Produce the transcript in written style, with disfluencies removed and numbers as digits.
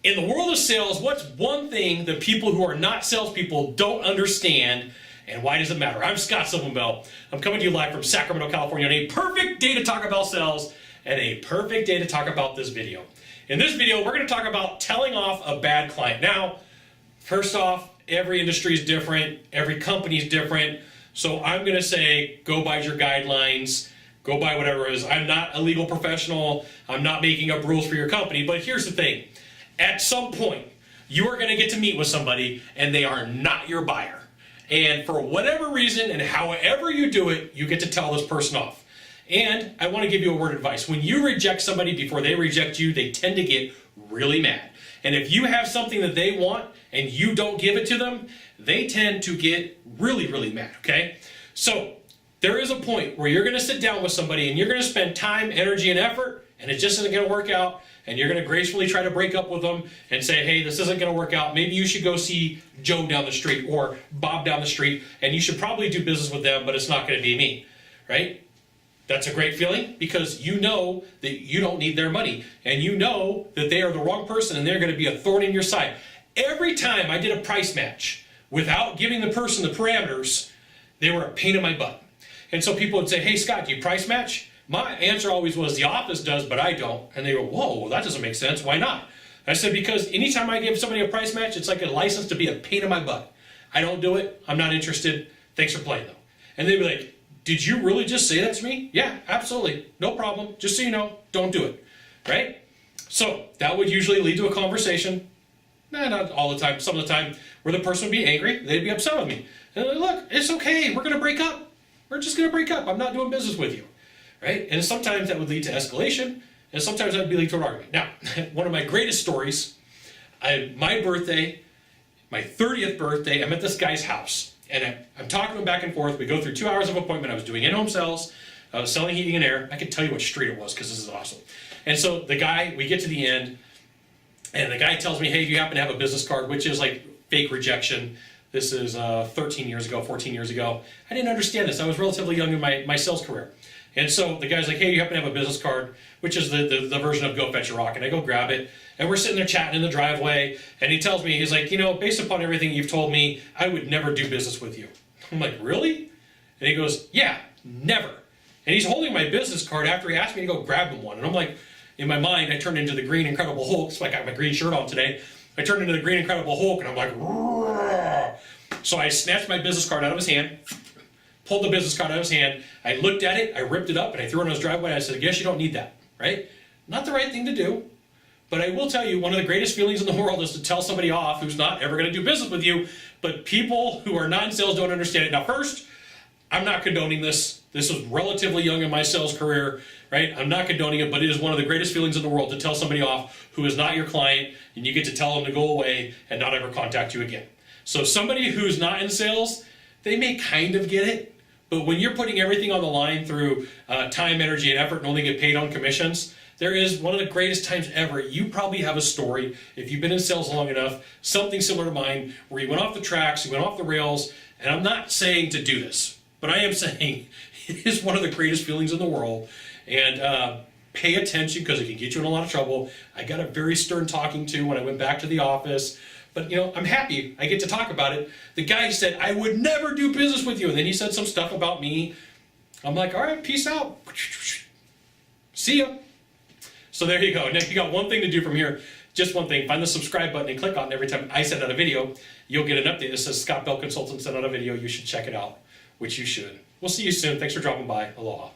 In the world of sales, what's one thing that people who are not salespeople don't understand, and why does it matter? I'm Sylvan Bell. I'm coming to you live from Sacramento, California on a perfect day to talk about sales and a perfect day to talk about this video. In this video, we're going to talk about telling off a bad client. Now, first off, every industry is different, every company is different, so I'm going to say go by your guidelines, go by whatever it is. I'm not a legal professional, I'm not making up rules for your company, but here's the thing. At some point, you are going to get to meet with somebody and they are not your buyer. And for whatever reason and however you do it, you get to tell this person off. And I want to give you a word of advice. When you reject somebody before they reject you, they tend to get really mad. And if you have something that they want and you don't give it to them, they tend to get really, really mad, okay? So there is a point where you're going to sit down with somebody and you're going to spend time, energy, and effort, and it just isn't going to work out. And you're going to gracefully try to break up with them and say, hey, this isn't going to work out. Maybe you should go see Joe down the street or Bob down the street, and you should probably do business with them, but it's not going to be me, right? That's a great feeling because you know that you don't need their money, and you know that they are the wrong person and they're going to be a thorn in your side. Every time I did a price match without giving the person the parameters, they were a pain in my butt. And so people would say, hey, Scott, do you price match? My answer always was, the office does, but I don't. And they go, whoa, well, that doesn't make sense. Why not? I said, because anytime I give somebody a price match, it's like a license to be a pain in my butt. I don't do it. I'm not interested. Thanks for playing, though. And they'd be like, did you really just say that to me? Yeah, absolutely. No problem. Just so you know, don't do it. Right? So that would usually lead to a conversation. Not all the time. Some of the time where the person would be angry. They'd be upset with me. And they're like, look, it's okay. We're going to break up. We're just going to break up. I'm not doing business with you. Right? And sometimes that would lead to escalation, and sometimes that would lead to an argument. Now, one of my greatest stories, my birthday, my 30th birthday, I'm at this guy's house, and I'm talking to him back and forth. We go through 2 hours of appointment. I was doing in-home sales. I was selling heating and air. I can tell you what street it was because this is awesome. And so the guy, we get to the end, and the guy tells me, hey, do you happen to have a business card, which is like fake rejection. This is 13 years ago, 14 years ago. I didn't understand this. I was relatively young in my sales career. And so the guy's like, hey, you happen to have a business card, which is the version of Go Fetch a Rock. And I go grab it, and we're sitting there chatting in the driveway, and he tells me, he's like, you know, based upon everything you've told me, I would never do business with you. I'm like, really? And he goes, yeah, never. And he's holding my business card after he asked me to go grab him one. And I'm like, in my mind, I turned into the Green Incredible Hulk. So I got my green shirt on today. I turned into the Green Incredible Hulk, and I'm like, roar. So I snatched my business card out of his hand, pulled the business card out of his hand, I looked at it, I ripped it up, and I threw it on his driveway, and I said, I guess you don't need that, right? Not the right thing to do, but I will tell you, one of the greatest feelings in the world is to tell somebody off who's not ever going to do business with you, but people who are not in sales don't understand it. Now first, I'm not condoning this. This was relatively young in my sales career, right? I'm not condoning it, but it is one of the greatest feelings in the world to tell somebody off who is not your client, and you get to tell them to go away and not ever contact you again. So somebody who's not in sales, they may kind of get it, but when you're putting everything on the line through time, energy, and effort and only get paid on commissions, there is one of the greatest times ever. You probably have a story, if you've been in sales long enough, something similar to mine, where you went off the tracks, you went off the rails, and I'm not saying to do this, but I am saying it is one of the greatest feelings in the world, and pay attention because it can get you in a lot of trouble. I got a very stern talking to when I went back to the office. But, you know, I'm happy I get to talk about it. The guy said, I would never do business with you. And then he said some stuff about me. I'm like, all right, peace out. See ya. So there you go. Now you got one thing to do from here. Just one thing. Find the subscribe button and click on it. Every time I send out a video, you'll get an update that says Scott Bell Consultant sent out a video. You should check it out, which you should. We'll see you soon. Thanks for dropping by. Aloha.